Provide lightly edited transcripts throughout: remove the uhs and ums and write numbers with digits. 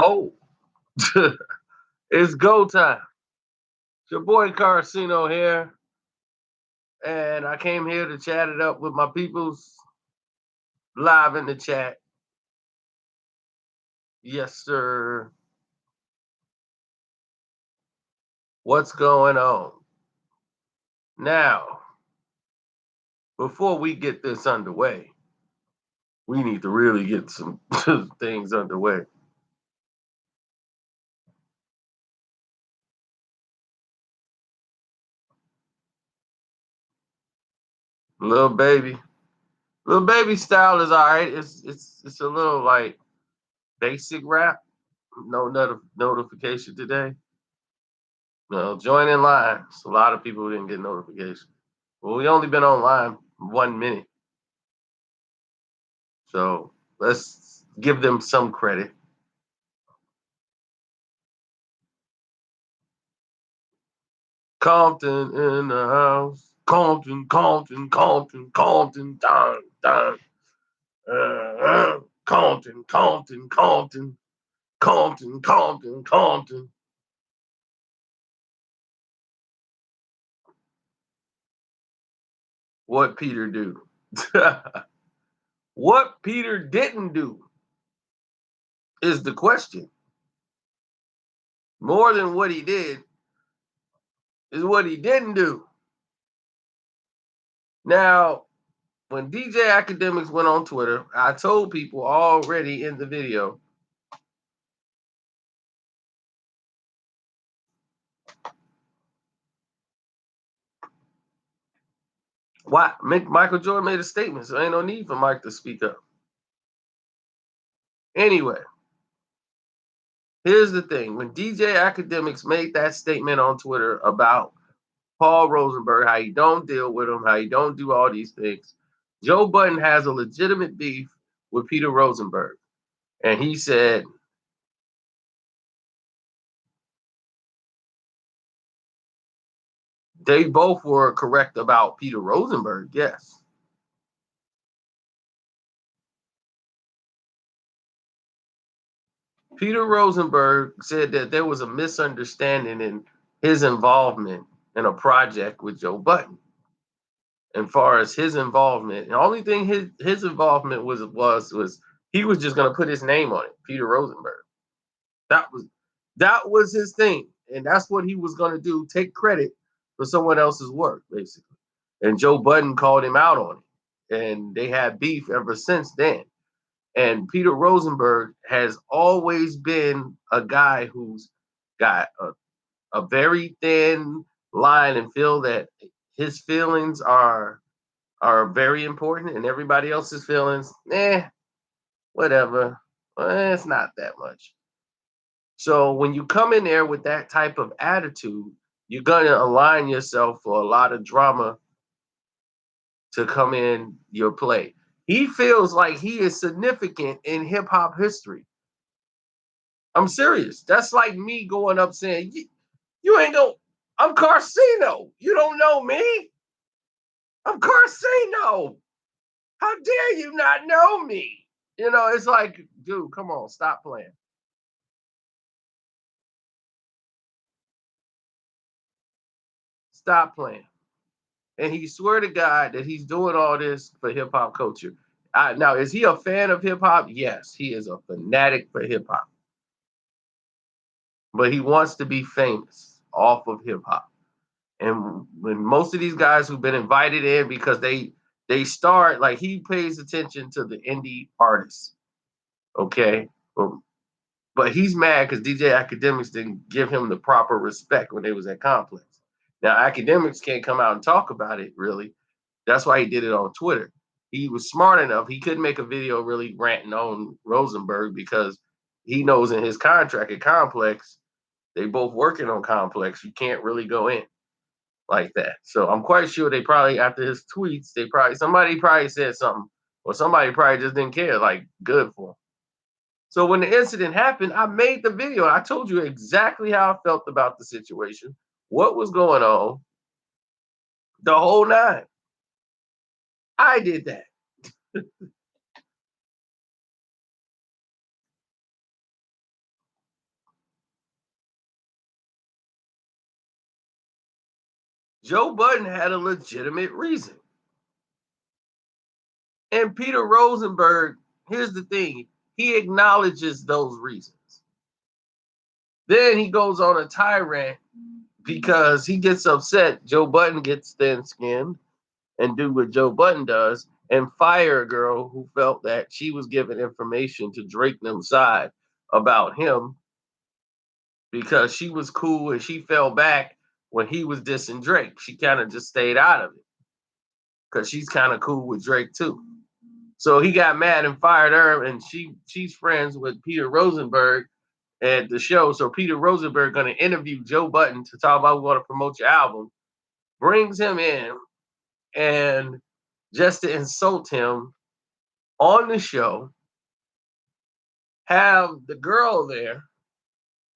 Oh, it's go time. It's your boy Carcino here, and I came here to chat it up with my peoples live in the chat. Yes, sir. What's going on? Now, before we get this underway, we need to really get some things underway. Little baby, little baby style is all right. It's a little like basic rap. No notification today. No, join in line. So a lot of people didn't get notification. Well, we only been online 1 minute, so let's give them some credit. Compton in the house. Compton, Compton, Compton, Compton, dun, dun. Compton, Compton, Compton, Compton, Compton, Compton. What Peter do? What Peter didn't do is the question. More than what he did is what he didn't do. Now, when DJ Akademiks went on Twitter, I told people already in the video. Why? Michael Jordan made a statement, so ain't no need for Mike to speak up. Anyway, here's the thing. When DJ Akademiks made that statement on Twitter about Paul Rosenberg, how you don't deal with him, how you don't do all these things, Joe Budden has a legitimate beef with Peter Rosenberg. And he said, they both were correct about Peter Rosenberg, yes. Peter Rosenberg said that there was a misunderstanding in his involvement in a project with Joe Budden. And far as his involvement, the only thing his involvement was he was just gonna put his name on it, Peter Rosenberg. That was that was his thing, and that's what he was gonna do. Take credit for someone else's work, basically. And Joe Budden called him out on it, and they had beef ever since then. And Peter Rosenberg has always been a guy who's got a very thin line and feel that his feelings are very important and everybody else's feelings, whatever. It's not that much. So when you come in there with that type of attitude, you're gonna align yourself for a lot of drama to come in your play. He feels like he is significant in hip hop history. I'm serious. That's like me going up saying, you ain't go, I'm Carcino. You don't know me. I'm Carcino. How dare you not know me? You know, it's like, dude, come on, stop playing. Stop playing. And he swear to God that he's doing all this for hip hop culture. Now, is he a fan of hip hop? Yes, he is a fanatic for hip hop. But he wants to be famous off of hip hop. And when most of these guys who've been invited in because they start like he pays attention to the indie artists, okay? But he's mad because DJ Akademiks didn't give him the proper respect when they was at Complex. Now Akademiks can't come out and talk about it really. That's why he did it on Twitter. He was smart enough. He couldn't make a video really ranting on Rosenberg because he knows in his contract at Complex, they both working on Complex. You can't really go in like that. So I'm quite sure they probably after his tweets, somebody probably said something, or somebody probably just didn't care. Like good for him. So when the incident happened, I made the video. I told you exactly how I felt about the situation, what was going on, the whole nine. I did that. Joe Budden had a legitimate reason. And Peter Rosenberg, here's the thing, he acknowledges those reasons. Then he goes on a tirade because he gets upset. Joe Budden gets thin skinned and do what Joe Budden does and fire a girl who felt that she was giving information to Drake and them side about him because she was cool and she fell back when he was dissing Drake. She kind of just stayed out of it because she's kind of cool with Drake too. So he got mad and fired her, and she's friends with Peter Rosenberg at the show. So Peter Rosenberg going to interview Joe Budden to talk about we want to promote your album. Brings him in, and just to insult him on the show, have the girl there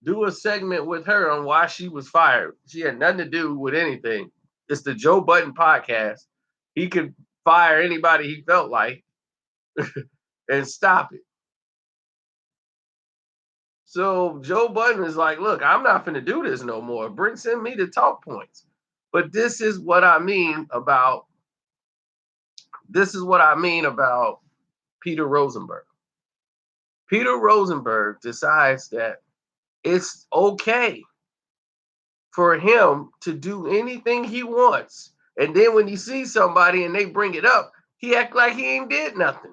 do a segment with her on why she was fired. She had nothing to do with anything. It's the Joe Budden podcast. He could fire anybody he felt like and stop it. So Joe Budden is like, look, I'm not going to do this no more. Send me the talk points. But this is what I mean about Peter Rosenberg. Peter Rosenberg decides that it's okay for him to do anything he wants. And then when he sees somebody and they bring it up, he act like he ain't did nothing.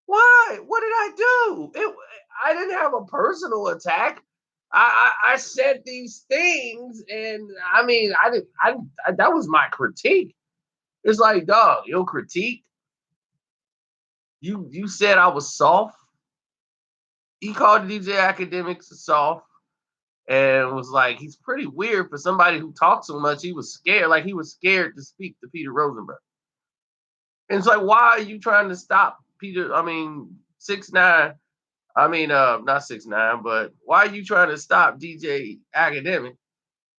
Why? What did I do? I didn't have a personal attack. I said these things, and I mean, I didn't. I that was my critique. It's like, dog, your critique. You said I was soft. He called DJ Academics soft, and was like, he's pretty weird for somebody who talks so much. He was scared, like he was scared to speak to Peter Rosenberg. And it's like, why are you trying to stop Peter? I mean, 6ix9ine. I mean, not 6ix9ine, but why are you trying to stop DJ Academic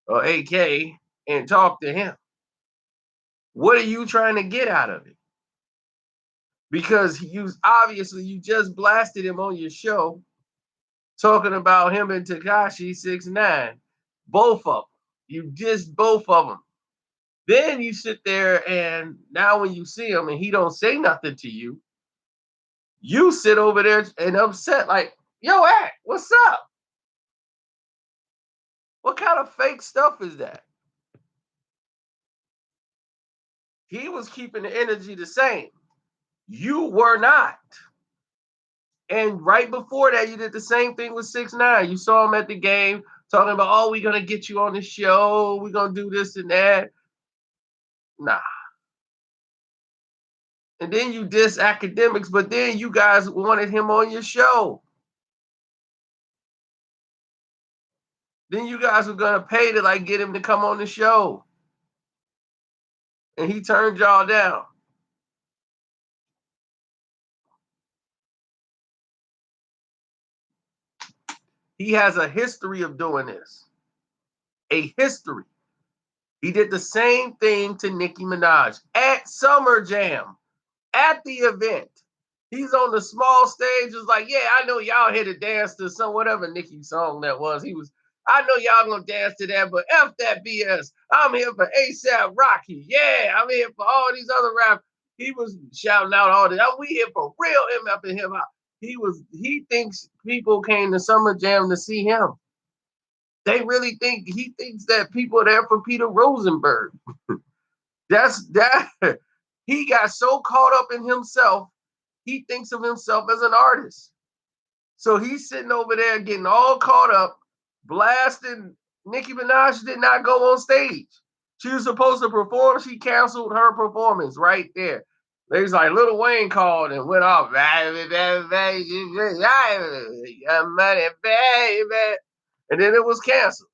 or AK and talk to him? What are you trying to get out of it? Because you just blasted him on your show talking about him and Tekashi 6ix9ine, both of them. You dissed both of them. Then you sit there and now when you see him and he don't say nothing to you, you sit over there and upset like, yo, Act, what's up? What kind of fake stuff is that? He was keeping the energy the same. You were not. And right before that, you did the same thing with 6ix9ine. You saw him at the game talking about, oh, we're gonna get you on the show, we're gonna do this and that. Nah. And then you diss Academics, but then you guys wanted him on your show. Then you guys were gonna pay to like get him to come on the show. And he turned y'all down. He has a history of doing this. A history. He did the same thing to Nicki Minaj at Summer Jam, at the event. He's on the small stage. It's like, yeah, I know y'all here to dance to some whatever Nicki song that was. I know y'all gonna dance to that, but F that BS. I'm here for ASAP Rocky. Yeah, I'm here for all these other rap. He was shouting out all this. We here for real MF and hip hop. He thinks people came to Summer Jam to see him. They really think he thinks that people are there for Peter Rosenberg. That's that. He got so caught up in himself, he thinks of himself as an artist. So he's sitting over there getting all caught up, blasting. Nicki Minaj did not go on stage. She was supposed to perform. She canceled her performance right there. They was like, Lil Wayne called and went off. Money, baby. And then it was canceled.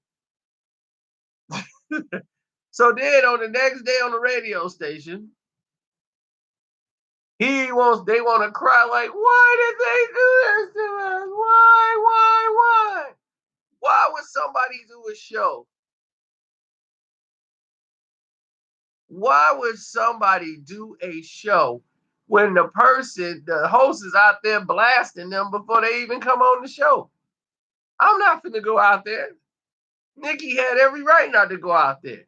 So then on the next day on the radio station, they want to cry like, why did they do this to us? Why? Why would somebody do a show? Why would somebody do a show when the host is out there blasting them before they even come on the show? I'm not finna go out there. Nicki had every right not to go out there.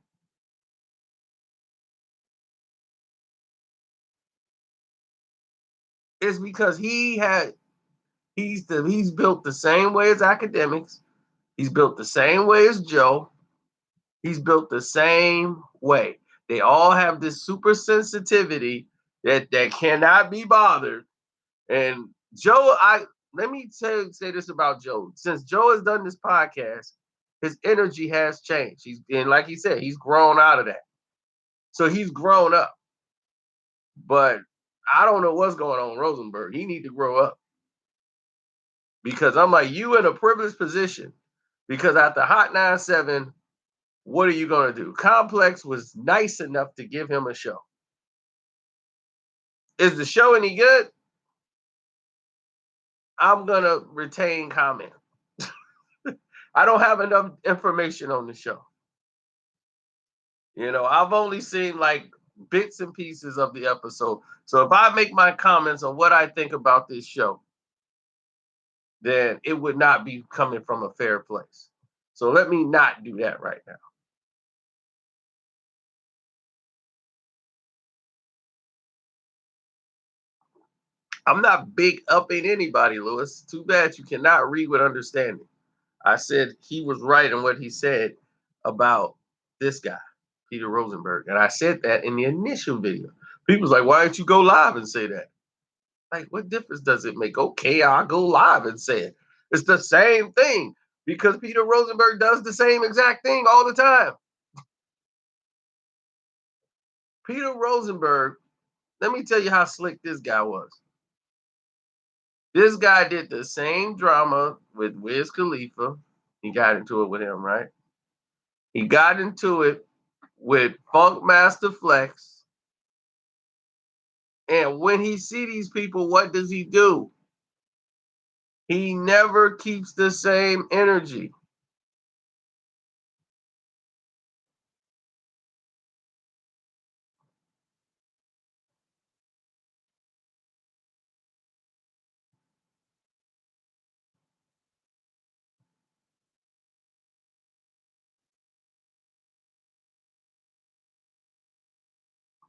It's because he's built the same way as Akademiks. He's built the same way as Joe. He's built the same way. They all have this super sensitivity that cannot be bothered. And Joe, let me say this about Joe. Since Joe has done this podcast, his energy has changed. And like he said, he's grown out of that. So he's grown up. But I don't know what's going on, Rosenberg. He need to grow up. Because I'm like, you in a privileged position. Because after Hot 97, what are you gonna do? Complex was nice enough to give him a show. Is the show any good? I'm gonna retain comment. I don't have enough information on the show. I've only seen like bits and pieces of the episode. So if I make my comments on what I think about this show, then it would not be coming from a fair place. So let me not do that right now. I'm not big upping anybody, Lewis. Too bad you cannot read with understanding. I said he was right in what he said about this guy, Peter Rosenberg. And I said that in the initial video. People's like, why don't you go live and say that? Like, what difference does it make? Okay, I'll go live and say it. It's the same thing because Peter Rosenberg does the same exact thing all the time. Peter Rosenberg, let me tell you how slick this guy was. This guy did the same drama with Wiz Khalifa. He got into it with him, right? He got into it with Funk Master Flex. And when he see these people, what does he do? He never keeps the same energy.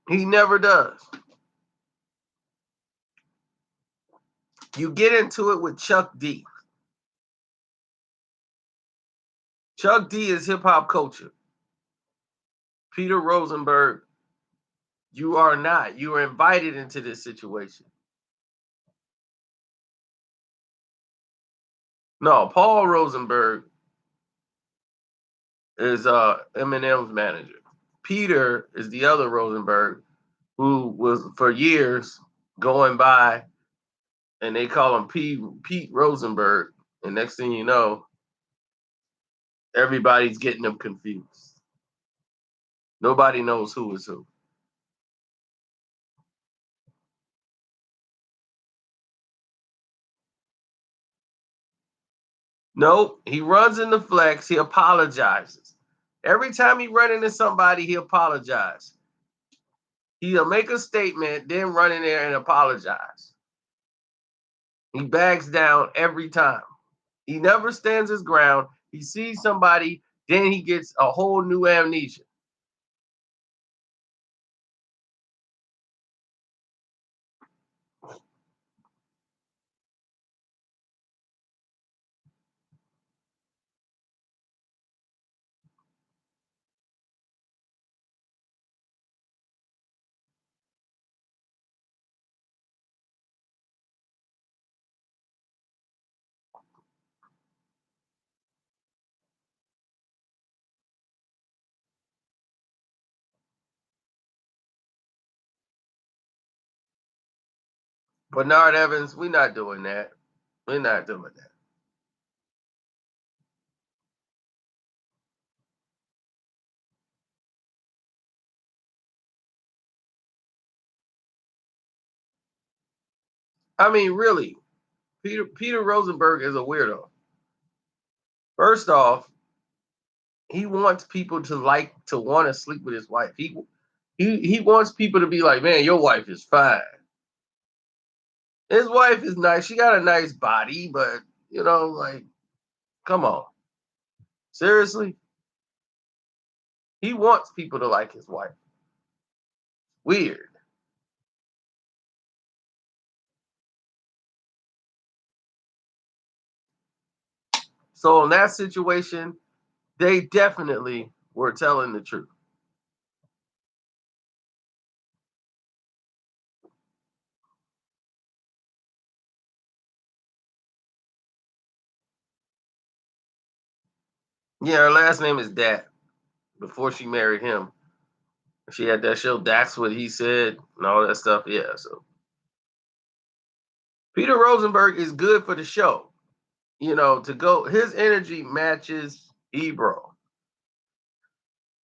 He never does. You get into it with Chuck D. Chuck D is hip hop culture. Peter Rosenberg, you are not. You are invited into this situation. No, Paul Rosenberg is Eminem's manager. Peter is the other Rosenberg who was for years going by, and they call him Pete Rosenberg. And next thing you know, everybody's getting them confused. Nobody knows who is who. Nope, he runs into flex. He apologizes. Every time he run into somebody, he apologizes. He'll make a statement, then run in there and apologize. He backs down every time. He never stands his ground. He sees somebody, then he gets a whole new amnesia. Bernard Evans, we're not doing that. We're not doing that. I mean, really, Peter Rosenberg is a weirdo. First off, he wants people to want to sleep with his wife. He wants people to be like, man, your wife is fine. His wife is nice. She got a nice body, but like, come on. Seriously? He wants people to like his wife. Weird. So in that situation, they definitely were telling the truth. Yeah, her last name is Dat. Before she married him, she had that show. That's what he said, and all that stuff. Yeah. So Peter Rosenberg is good for the show. You know, to go. His energy matches Ebro.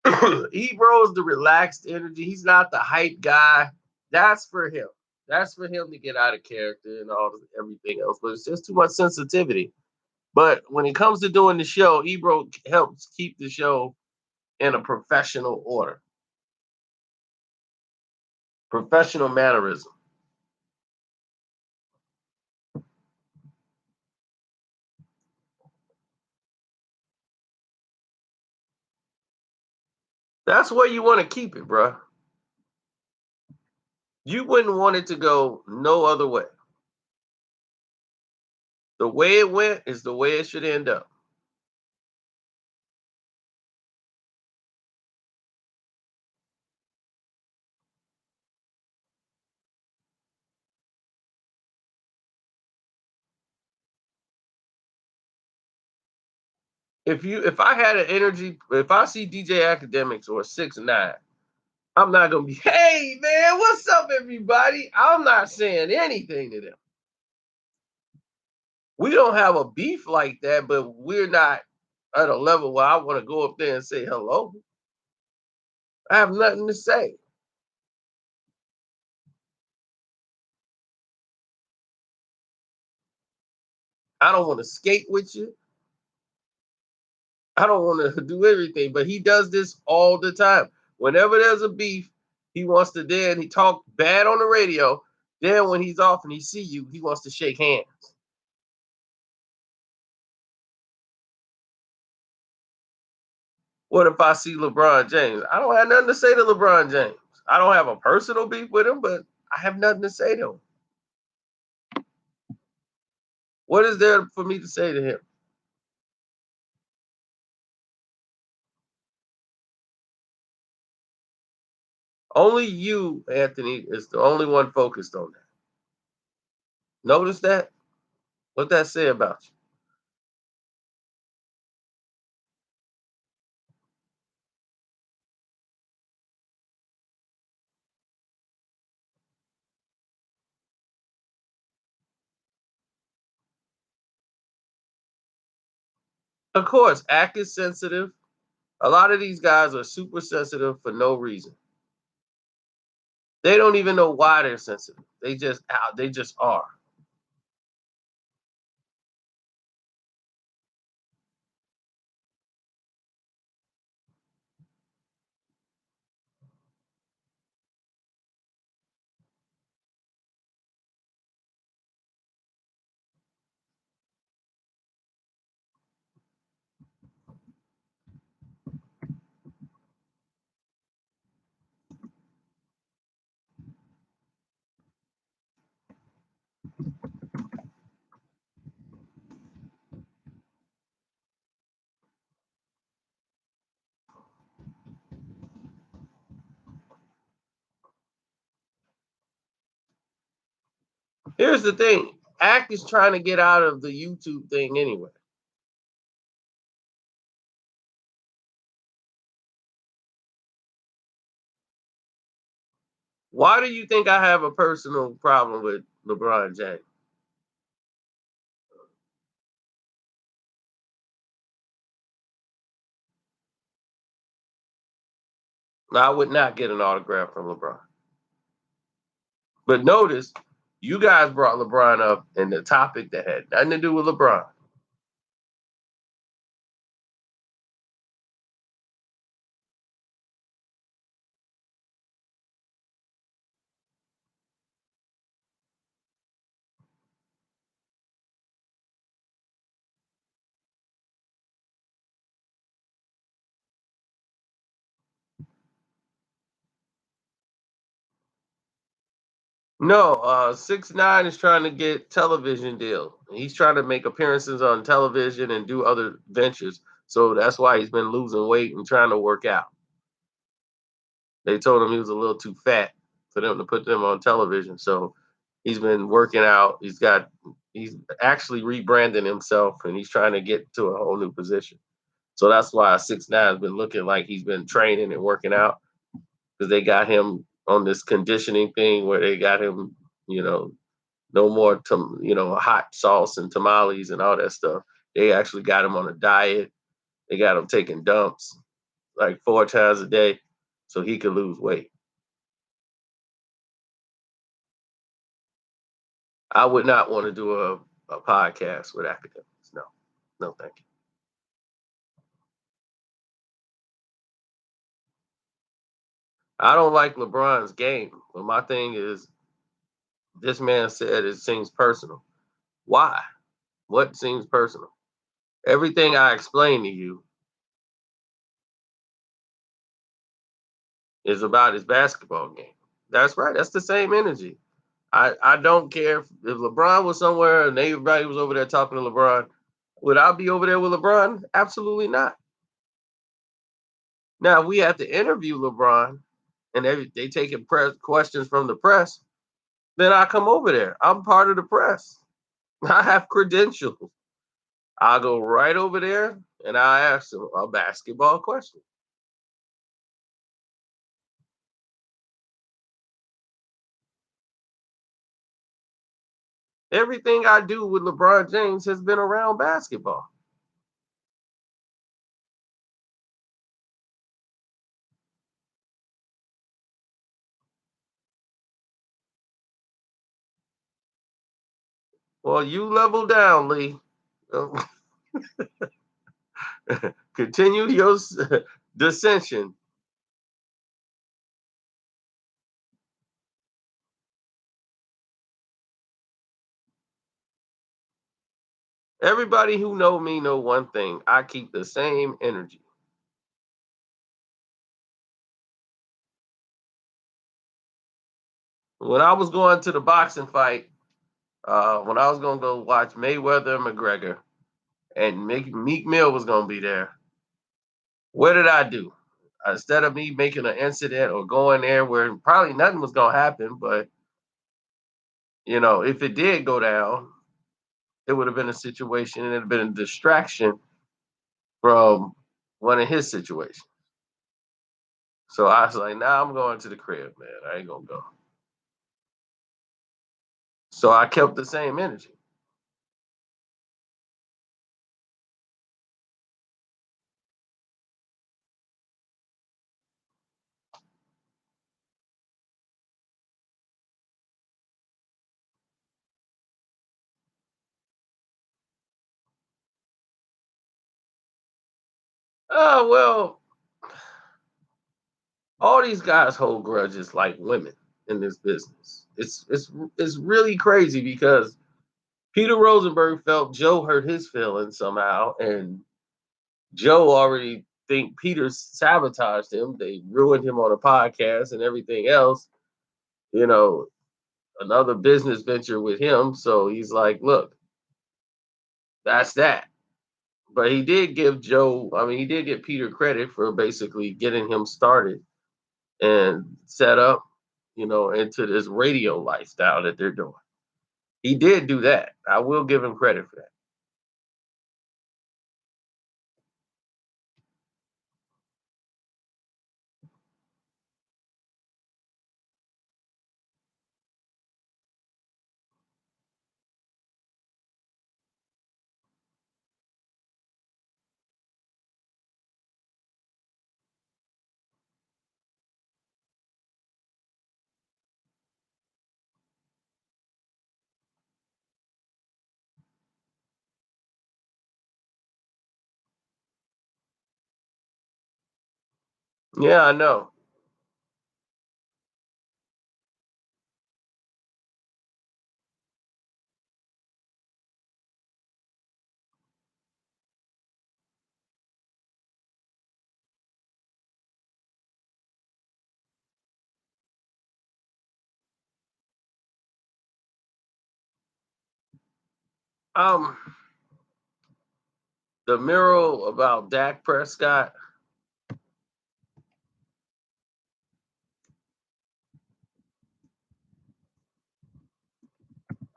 Ebro is the relaxed energy. He's not the hype guy. That's for him. That's for him to get out of character and everything else. But it's just too much sensitivity. But when it comes to doing the show, Ebro helps keep the show in a professional order, professional mannerism. That's where you want to keep it, bro. You wouldn't want it to go no other way. The way it went is the way it should end up. If I had an energy, if I see DJ Academics or 6ix9ine, I'm not gonna be, hey man, what's up, everybody? I'm not saying anything to them. We don't have a beef like that, but we're not at a level where I want to go up there and say hello. I have nothing to say. I don't want to skate with you. I don't want to do everything, but he does this all the time. Whenever there's a beef, he wants to then he talk bad on the radio. Then when he's off and he see you, he wants to shake hands. What if I see LeBron James? I don't have nothing to say to LeBron James. I don't have a personal beef with him, but I have nothing to say to him. What is there for me to say to him? Only you, Anthony, is the only one focused on that. Notice that? What that say about you? Of course, Act is sensitive. A lot of these guys are super sensitive for no reason. They don't even know why they're sensitive. They just are. Here's the thing. Act is trying to get out of the YouTube thing anyway. Why do you think I have a personal problem with LeBron James? I would not get an autograph from LeBron. But notice, you guys brought LeBron up in the topic that had nothing to do with LeBron. No, 6ix9ine is trying to get television deal. He's trying to make appearances on television and do other ventures. So that's why he's been losing weight and trying to work out. They told him he was a little too fat for them to put them on television. So he's been working out. He's actually rebranding himself and he's trying to get to a whole new position. So that's why 6ix9ine's been looking like he's been training and working out because they got him on this conditioning thing where they got him, you know, no more hot sauce and tamales and all that stuff. They actually got him on a diet. They got him taking dumps like 4 times a day so he could lose weight. I would not want to do a podcast with academics. No, no, thank you. I don't like LeBron's game, but my thing is, this man said it seems personal. Why? What seems personal? Everything I explained to you is about his basketball game. That's right. That's the same energy. I don't care if LeBron was somewhere and everybody was over there talking to LeBron. Would I be over there with LeBron? Absolutely not. Now we have to interview LeBron and they taking press questions from the press. Then I come over there. I'm part of the press. I have credentials. I'll go right over there and I ask him a basketball question. Everything I do with LeBron James has been around basketball. Well, you level down, Lee. Continue your dissension. Everybody who know me know one thing. I keep the same energy. When I was going to the boxing fight, when I was gonna go watch Mayweather and McGregor, and Meek Mill was gonna be there, what did I do? Instead of me making an incident or going there where probably nothing was gonna happen, but if it did go down, it would have been a situation and it'd have been a distraction from one of his situations. So I was like, nah, I'm going to the crib, man. I ain't gonna go. So I kept the same energy. Oh well, all these guys hold grudges like women in this business. It's really crazy because Peter Rosenberg felt Joe hurt his feelings somehow, and Joe already think Peter sabotaged him. They ruined him on a podcast and everything else. You know, another business venture with him. So he's like, look, that's that. But he did give Joe, I mean, he did give Peter credit for basically getting him started and set up, into this radio lifestyle that they're doing. He did do that. I will give him credit for that. Yeah, I know. Um, the mural about Dak Prescott.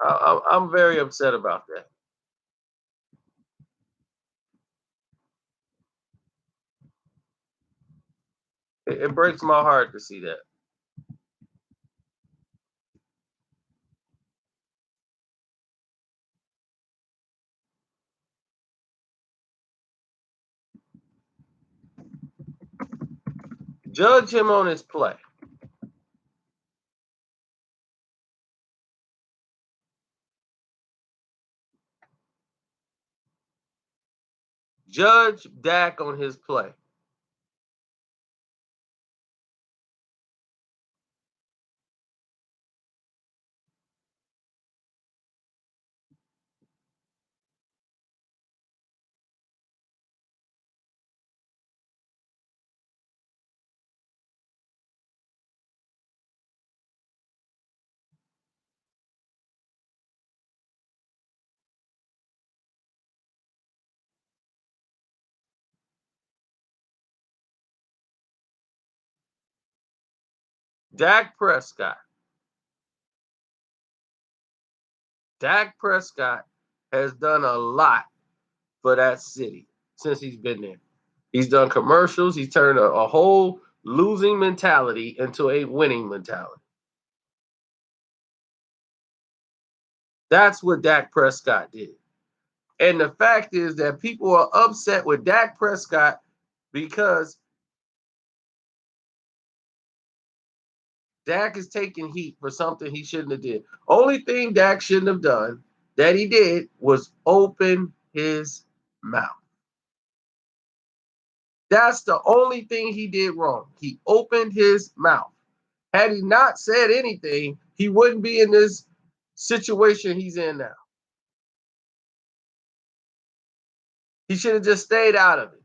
I'm very upset about that. It breaks my heart to see that. Judge him on his play. Judge Dak on his play. Dak Prescott. Dak Prescott has done a lot for that city since he's been there. He's done commercials. He's turned a whole losing mentality into a winning mentality. That's what Dak Prescott did. And the fact is that people are upset with Dak Prescott because Dak is taking heat for something he shouldn't have did. Only thing Dak shouldn't have done that he did was open his mouth. That's the only thing he did wrong. He opened his mouth. Had he not said anything, he wouldn't be in this situation he's in now. He should have just stayed out of it.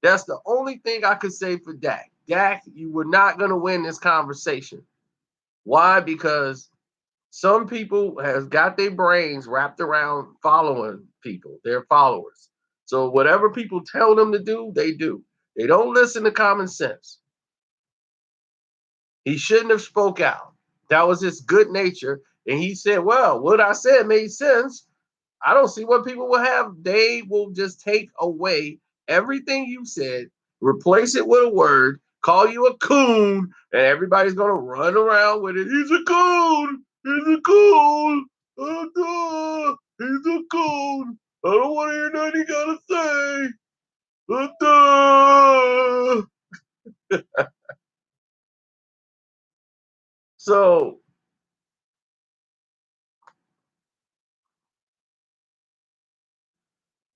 That's the only thing I could say for Dak. Dak, you were not going to win this conversation. Why? Because some people has got their brains wrapped around following people, their followers. So whatever people tell them to do, they do. They don't listen to common sense. He shouldn't have spoke out. That was his good nature. And he said, well, what I said made sense. I don't see what people will have. They will just take away everything you said, replace it with a word, call you a coon, and everybody's going to run around with it. He's a coon. He's a coon. He's a coon. I don't want to hear nothing he got to say. So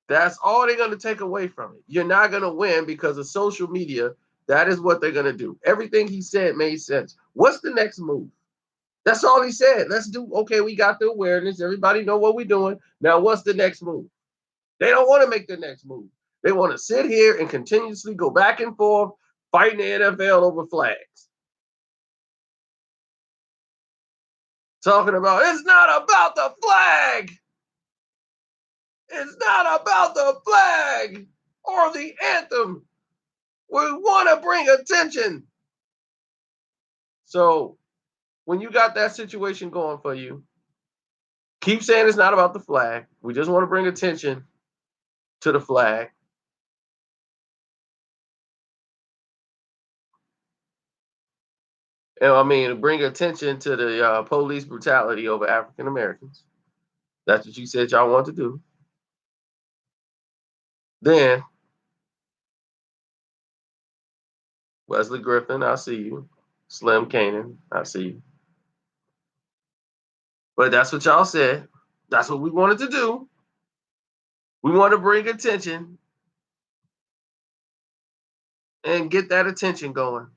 that's all they're going to take away from it. You're not going to win because of social media. That is what they're going to do. Everything he said made sense. What's the next move? That's all he said. Let's do, okay, we got the awareness. Everybody know what we're doing. Now, what's the next move? They don't want to make the next move. They want to sit here and continuously go back and forth, fighting the NFL over flags. Talking about, it's not about the flag. It's not about the flag or the anthem. We want to bring attention. So when you got that situation going for you, keep saying it's not about the flag. We just want to bring attention to the flag. And I mean, bring attention to the police brutality over African Americans. That's what you said y'all want to do. Then Wesley Griffin, I see you. Slim Cannon, I see you. But that's what y'all said. That's what we wanted to do. We want to bring attention and get that attention going.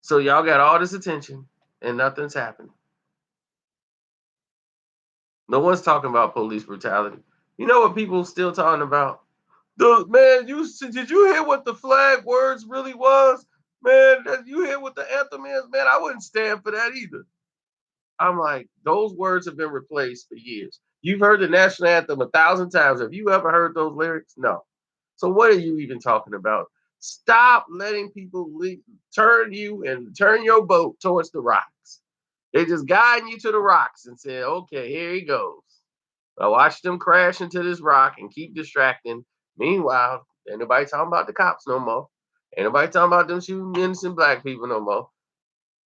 So y'all got all this attention and nothing's happening. No one's talking about police brutality. You know what people still talking about? The man, did you hear what the flag words really was? Man, you hear what the anthem is? Man, I wouldn't stand for that either. I'm like, those words have been replaced for years. You've heard the national anthem 1,000 times. Have you ever heard those lyrics? No. So what are you even talking about? Stop letting people turn you and turn your boat towards the rocks. They just guiding you to the rocks and say, okay, here he goes. I watch them crash into this rock and keep distracting. Meanwhile, ain't nobody talking about the cops no more. Ain't nobody talking about them shooting innocent black people no more.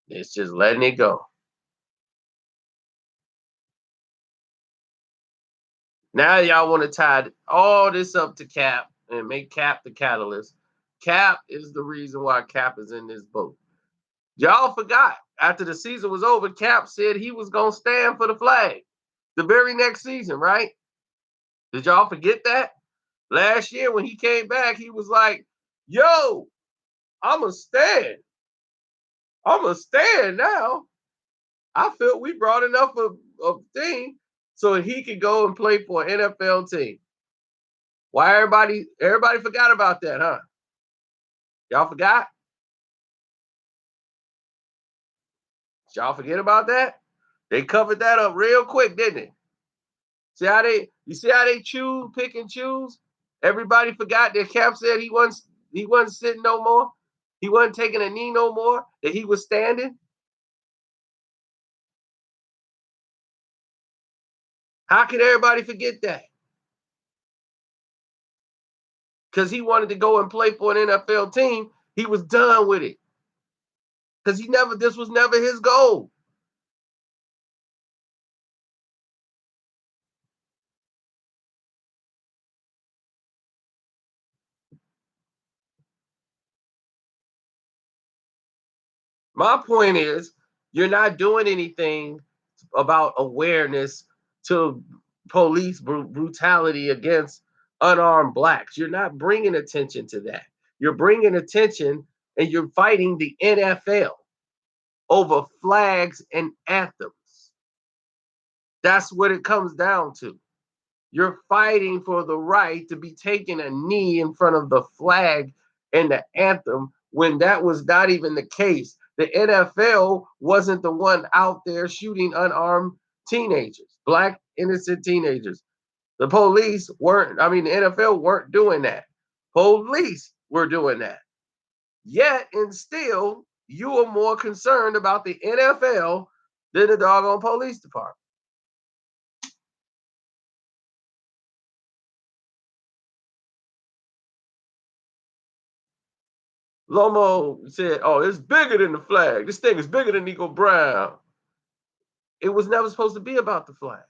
It's just letting it go. Now y'all want to tie all this up to Cap and make Cap the catalyst. Cap is the reason why Cap is in this boat. Y'all forgot after the season was over, Cap said he was gonna stand for the flag the very next season, right? Did y'all forget that? Last year when he came back, he was like, "Yo, I'ma stand. I'ma stand now. I feel we brought enough of thing so he could go and play for an NFL team." Why everybody forgot about that, huh? Y'all forgot? Did y'all forget about that? They covered that up real quick, didn't it? See how they choose, pick and choose? Everybody forgot that Cap said he wasn't sitting no more. He wasn't taking a knee no more, that he was standing. How can everybody forget that? Because he wanted to go and play for an NFL team. He was done with it. Because this was never his goal. My point is, you're not doing anything about awareness to police brutality against unarmed blacks. You're not bringing attention to that. You're bringing attention and you're fighting the NFL over flags and anthems. That's what it comes down to. You're fighting for the right to be taking a knee in front of the flag and the anthem when that was not even the case. The NFL wasn't the one out there shooting unarmed teenagers, black innocent teenagers. The police weren't, I mean, the NFL weren't doing that. Police were doing that. Yet and still, you are more concerned about the NFL than the doggone police department. Lomo said, "Oh, it's bigger than the flag. This thing is bigger than Nico Brown." It was never supposed to be about the flag.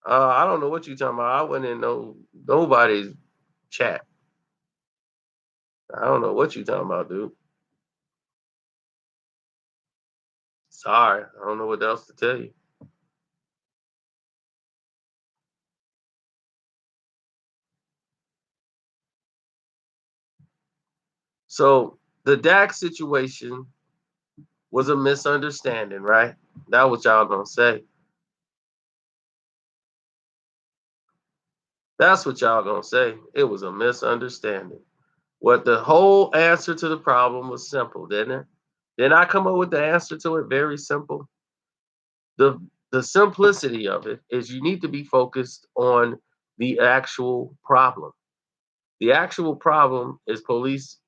I don't know what you talking about. I went in nobody's chat. I don't know what you talking about, dude. Sorry, I don't know what else to tell you. So the Dak situation was a misunderstanding, right? That what y'all gonna say. That's what y'all gonna say. It was a misunderstanding. What the whole answer to the problem was simple, didn't it? Didn't I come up with the answer to it? Very simple. The the simplicity of it is you need to be focused on the actual problem. The actual problem is police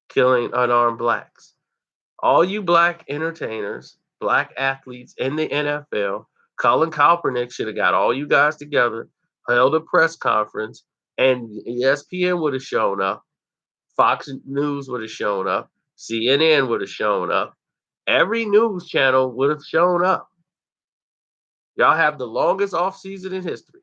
killing unarmed blacks. All you black entertainers, black athletes in the NFL, Colin Kaepernick should have got all you guys together, held a press conference, and ESPN would have shown up. Fox News would have shown up. CNN would have shown up. Every news channel would have shown up. Y'all have the longest offseason in history.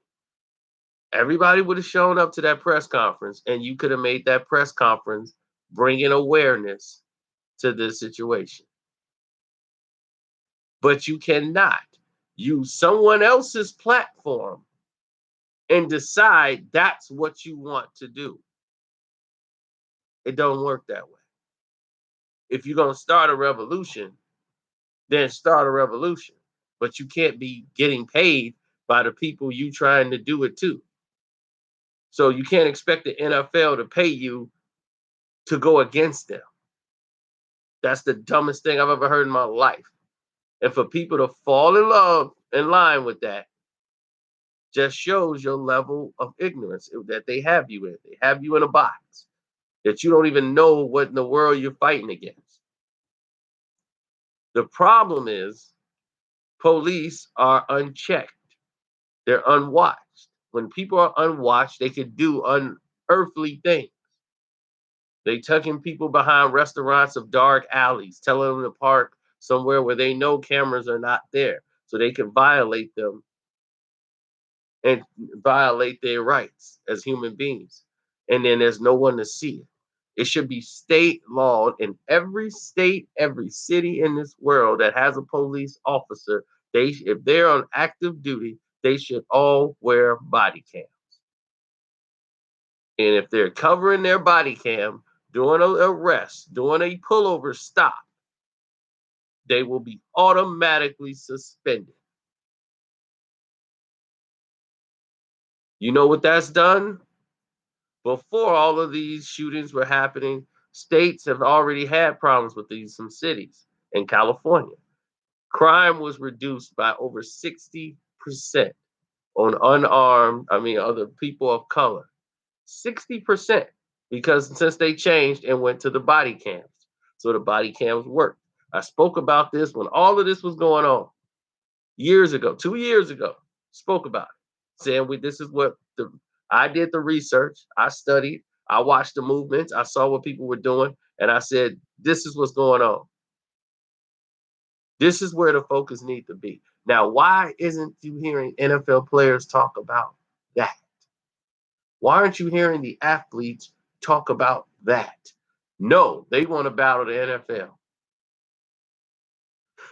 Everybody would have shown up to that press conference, and you could have made that press conference bringing awareness to this situation. But you cannot use someone else's platform and decide that's what you want to do. It don't work that way. If you're going to start a revolution, then start a revolution. but you can't be getting paid by the people you trying to do it to. So you can't expect the NFL to pay you to go against them. That's the dumbest thing I've ever heard in my life. And for people to fall in love in line with that just shows your level of ignorance that they have you in. They have you in a box that you don't even know what in the world you're fighting against. The problem is police are unchecked. They're unwatched. When people are unwatched, they can do unearthly things. They tucking people behind restaurants of dark alleys, telling them to park somewhere where they know cameras are not there, so they can violate them and violate their rights as human beings. And then there's no one to see it. It should be state law in every state, every city in this world that has a police officer. If they're on active duty, they should all wear body cam. And if they're covering their body cam, doing an arrest, doing a pullover stop, they will be automatically suspended. You know what that's done? Before all of these shootings were happening, states have already had problems with these, some cities in California. Crime was reduced by over 60% on other people of color. 60%, because since they changed and went to the body cams. So the body cams worked. I spoke about this when all of this was going on years ago, 2 years ago, spoke about it, saying this is what I did the research, I studied, I watched the movements, I saw what people were doing, and I said, this is what's going on. This is where the focus needs to be. Now, why isn't you hearing NFL players talk about that? Why aren't you hearing the athletes talk about that? No, they want to battle the NFL.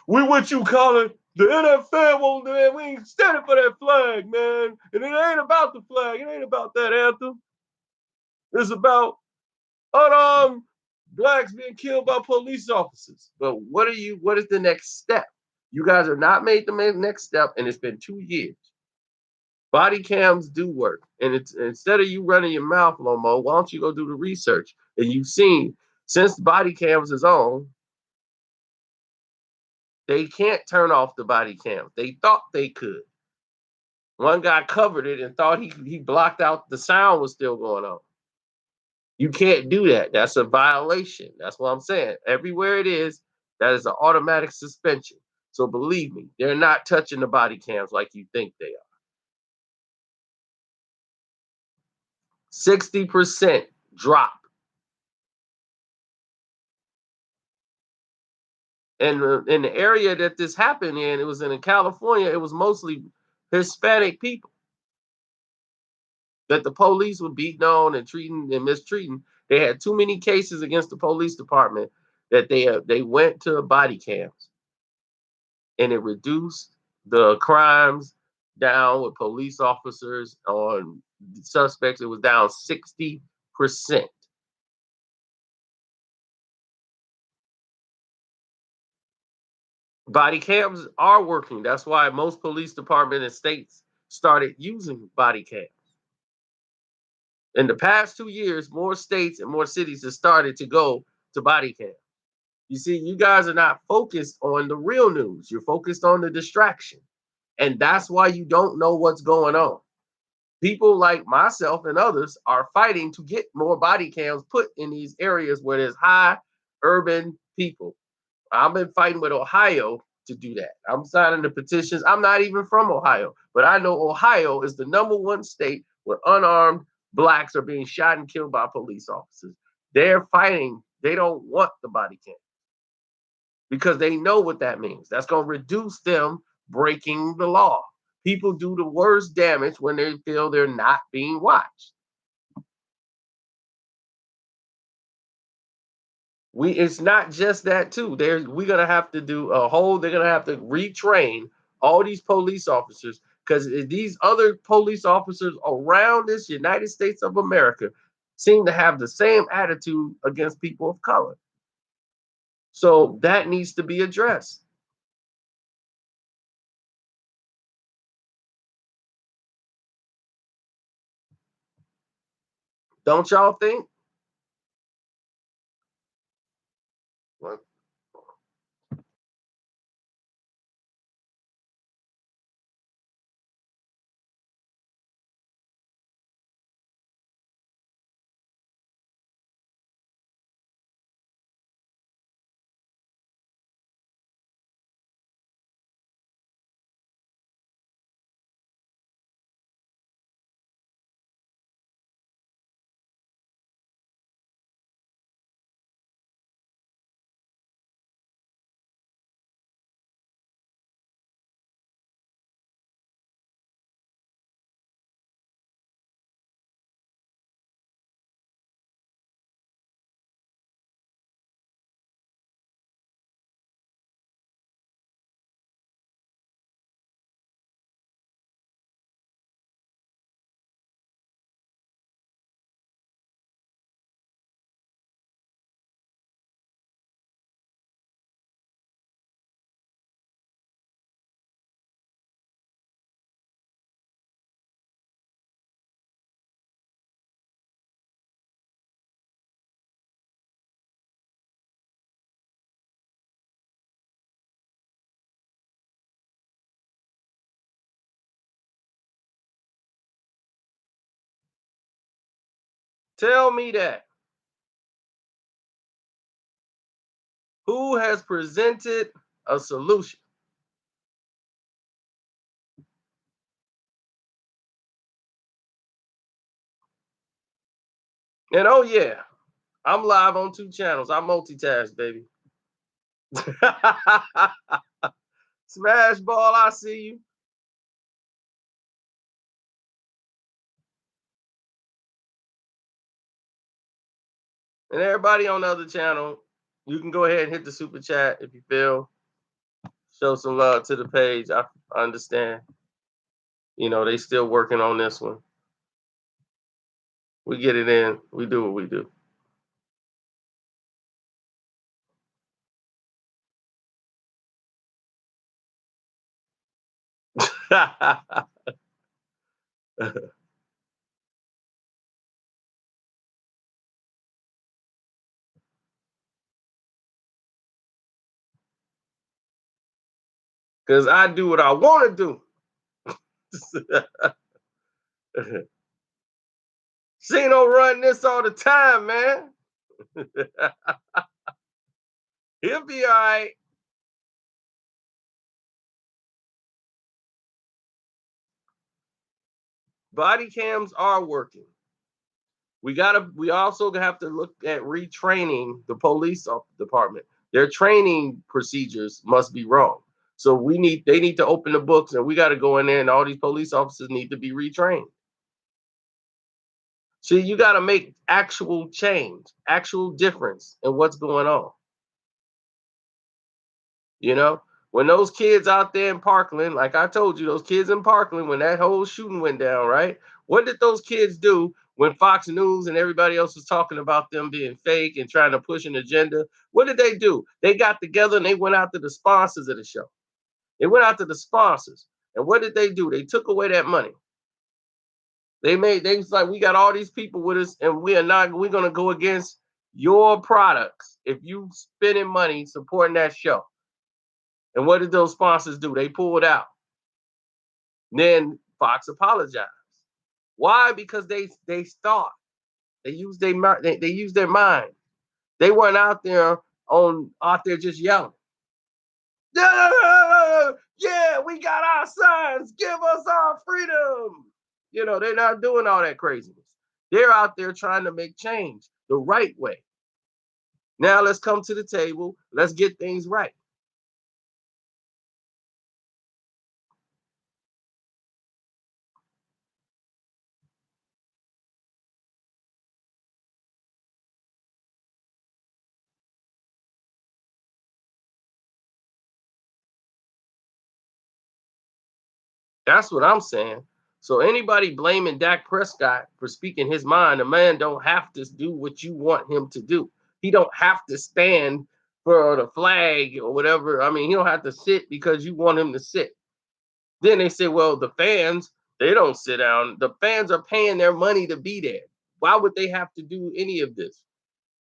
We what you call it? The NFL won't, man. We ain't standing for that flag, man. And it ain't about the flag. It ain't about that anthem. It's about unarmed blacks being killed by police officers. But what is the next step? You guys are not made the next step, and it's been 2 years. Body cams do work. And it's instead of you running your mouth, Lomo, why don't you go do the research? And you've seen since body cams is on, they can't turn off the body cam. They thought they could. One guy covered it and thought he blocked out the sound was still going on. You can't do that. That's a violation. That's what I'm saying. Everywhere it is, that is an automatic suspension. So believe me, they're not touching the body cams like you think they are. 60% drop. And in the area that this happened in, it was in California, it was mostly Hispanic people that the police were beating on and treating and mistreating. They had too many cases against the police department that they went to body cams, and it reduced the crimes down with police officers on suspects. It was down 60%. Body cams are working. That's why most police department and states started using body cams. In the past 2 years, more states and more cities have started to go to body cam. You see, you guys are not focused on the real news. You're focused on the distraction. And that's why you don't know what's going on. People like myself and others are fighting to get more body cams put in these areas where there's high urban people. I've been fighting with Ohio to do that. I'm signing the petitions. I'm not even from Ohio, but I know Ohio is the number one state where unarmed blacks are being shot and killed by police officers. They're fighting. They don't want the body cam because they know what that means. That's going to reduce them breaking the law. People do the worst damage when they feel they're not being watched. It's not just that too. We're gonna have to do a whole. They're gonna have to retrain all these police officers because these other police officers around this United States of America seem to have the same attitude against people of color. So that needs to be addressed. Don't y'all think? Well, tell me that. Who has presented a solution? And oh yeah, I'm live on 2 channels. I multitask, baby. Smash ball, I see you. And everybody on the other channel, you can go ahead and hit the super chat if you feel. Show some love to the page. I understand. They still working on this one. We get it in. We do what we do. Because I do what I want to do. Cino run this all the time, man. He'll be all right. Body cams are working. We also have to look at retraining the police department. Their training procedures must be wrong. So they need to open the books, and we got to go in there, and all these police officers need to be retrained. See, you got to make actual change, actual difference in what's going on. You know, when those kids out there in Parkland, like I told you, those kids in Parkland, when that whole shooting went down, right? What did those kids do when Fox News and everybody else was talking about them being fake and trying to push an agenda? What did they do? They got together and they went out to the sponsors of the show. They went out to the sponsors. And what did they do? They took away that money. They was like, we got all these people with us, and we're gonna go against your products if you spending money supporting that show. And what did those sponsors do? They pulled out. Then Fox apologized. Why? Because they thought they used their mind. They weren't out there just yelling. Yeah, yeah, we got our signs. Give us our freedom. They're not doing all that craziness. They're out there trying to make change the right way. Now let's come to the table. Let's get things right. That's what I'm saying. So anybody blaming Dak Prescott for speaking his mind, the man don't have to do what you want him to do. He don't have to stand for the flag or whatever. I mean, he don't have to sit because you want him to sit. Then they say, well, the fans, they don't sit down. The fans are paying their money to be there. Why would they have to do any of this?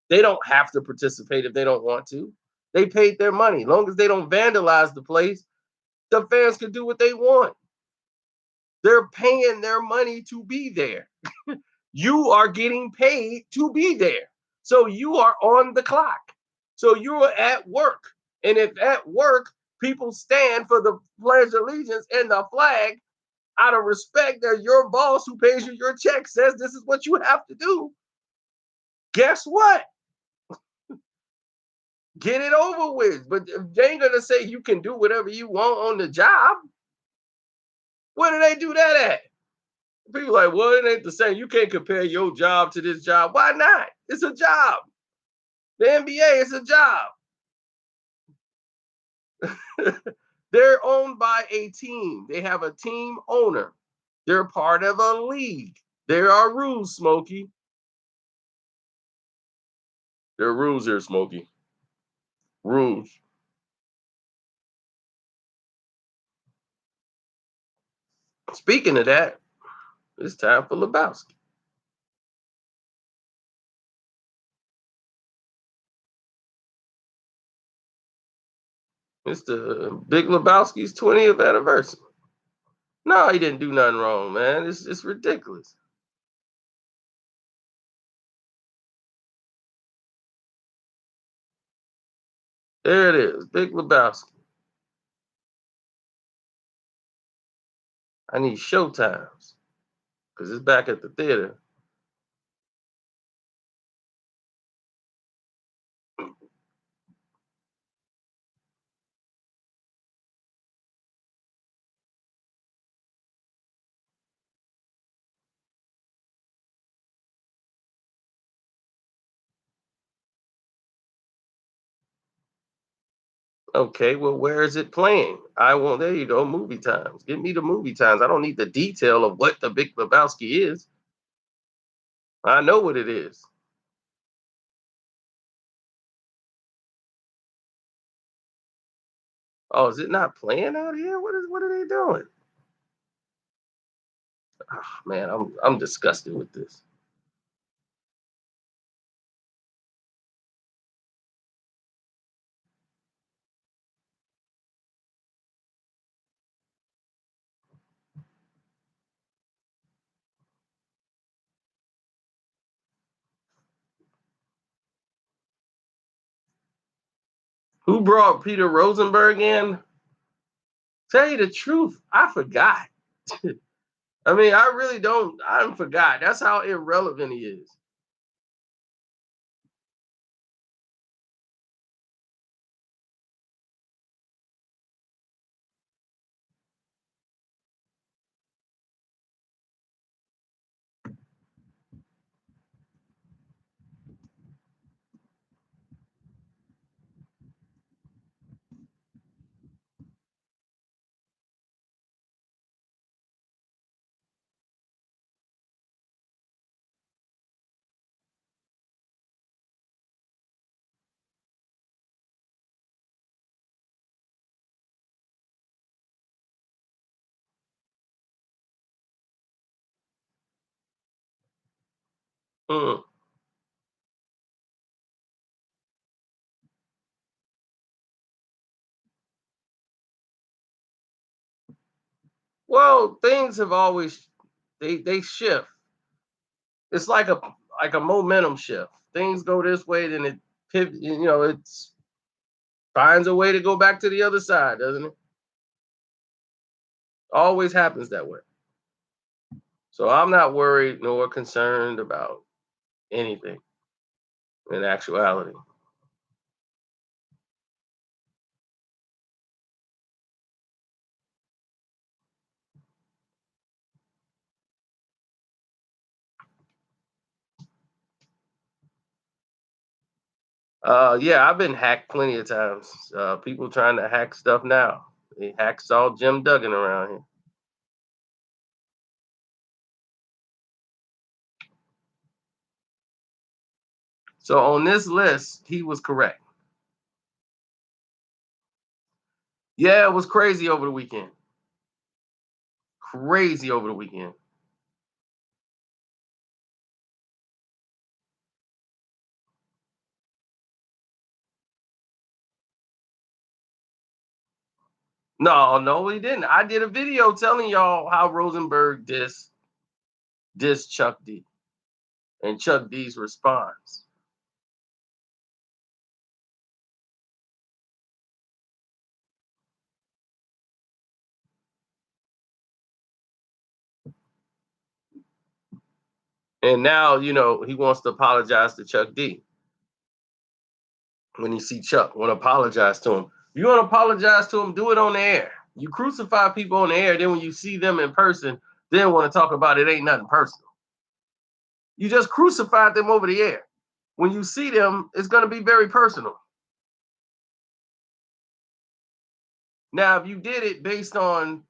They don't have to participate if they don't want to. They paid their money. As long as they don't vandalize the place, the fans can do what they want. They're paying their money to be there. You are getting paid to be there. So you are on the clock. So you're at work. And if at work people stand for the Pledge of Allegiance and the flag out of respect that your boss who pays you your check says this is what you have to do, guess what? Get it over with. But if they ain't gonna say you can do whatever you want on the job, where do they do that at? People like, well, it ain't the same. You can't compare your job to this job. Why not? It's a job. The NBA is a job. They're owned by a team. They have a team owner. They're part of a league. There are rules, Smokey. There are rules here, Smokey. Rules. Speaking of that, it's time for Lebowski. It's the Big Lebowski's 20th anniversary. No, he didn't do nothing wrong, man. It's ridiculous. There it is, Big Lebowski. I need showtimes because it's back at the theater. Okay, well, where is it playing? I want, there you go, movie times. Give me the movie times. I don't need the detail of what the Big Lebowski is. I know what it is. Oh, is it not playing out here? What are they doing? Oh, man, I'm disgusted with this. Who brought Peter Rosenberg in? Tell you the truth, I forgot. I mean, I really don't. I forgot. That's how irrelevant he is. Mm. Well, things have always they shift. It's like a momentum shift. Things go this way, then it pivot. It's finds a way to go back to the other side, doesn't it? Always happens that way. So I'm not worried nor concerned about anything in actuality. Yeah, I've been hacked plenty of times. People trying to hack stuff now. They hacked all Jim Duggan around here. So on this list, he was correct. Yeah, it was crazy over the weekend. Crazy over the weekend. No, no, he didn't. I did a video telling y'all how Rosenberg diss Chuck D and Chuck D's response. And now, he wants to apologize to Chuck D. When you see Chuck, want to apologize to him. If you want to apologize to him, do it on the air. You crucify people on the air, then when you see them in person, then want to talk about it ain't nothing personal. You just crucified them over the air. When you see them, it's going to be very personal. Now, if you did it based on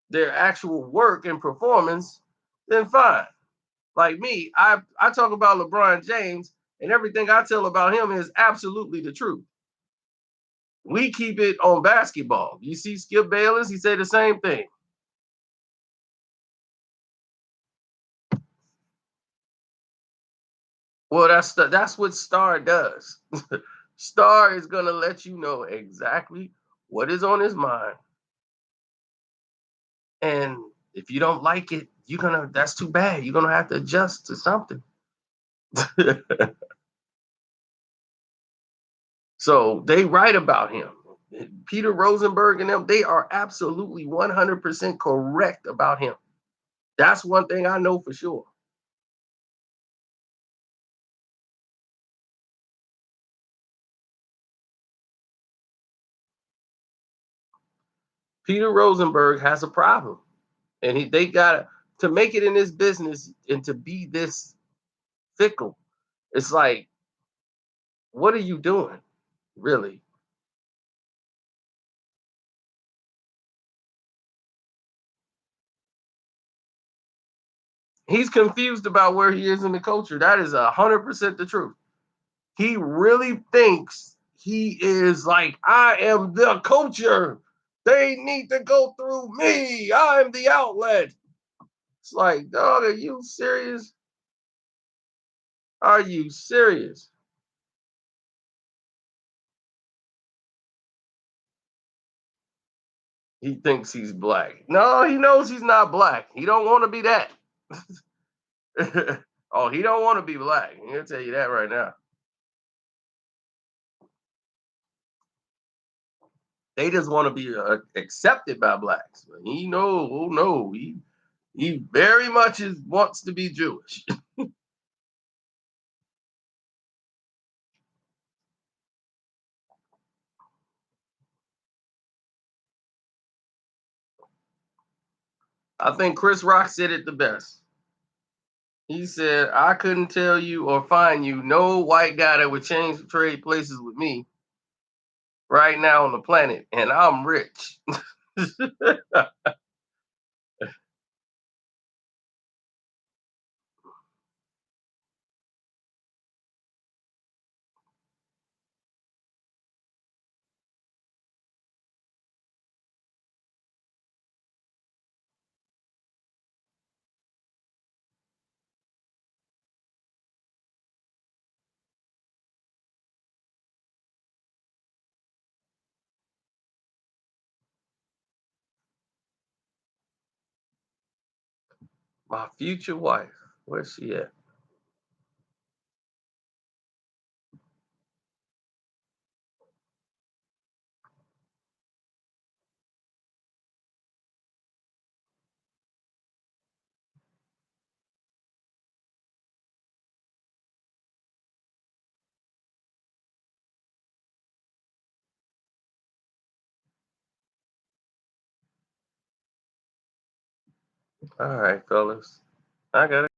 their actual work and performance, then fine. Like me, I talk about LeBron James, and everything I tell about him is absolutely the truth. We keep it on basketball. You see Skip Bayless, he said the same thing. Well, that's what Star does. Star is gonna let you know exactly what is on his mind, and if you don't like it, you're gonna. That's too bad. You're gonna have to adjust to something. So they write about him. Peter Rosenberg and them, they are absolutely 100% correct about him. That's one thing I know for sure. Peter Rosenberg has a problem, and they got to make it in this business and to be this fickle. It's like, what are you doing, really? He's confused about where he is in the culture. That is 100% the truth. He really thinks he is like, I am the culture. They need to go through me. I'm the outlet. It's like, dog, are you serious? Are you serious? He thinks he's black. No, he knows he's not black. He don't want to be that. Oh, he don't want to be black. I'm gonna tell you that right now. They just want to be accepted by blacks. He know, oh no, he very much wants to be Jewish. I think Chris Rock said it the best. He said, "I couldn't tell you or find you no white guy that would change the trade places with me right now on the planet, and I'm rich." My future wife, where's she at? All right, fellas, I got it.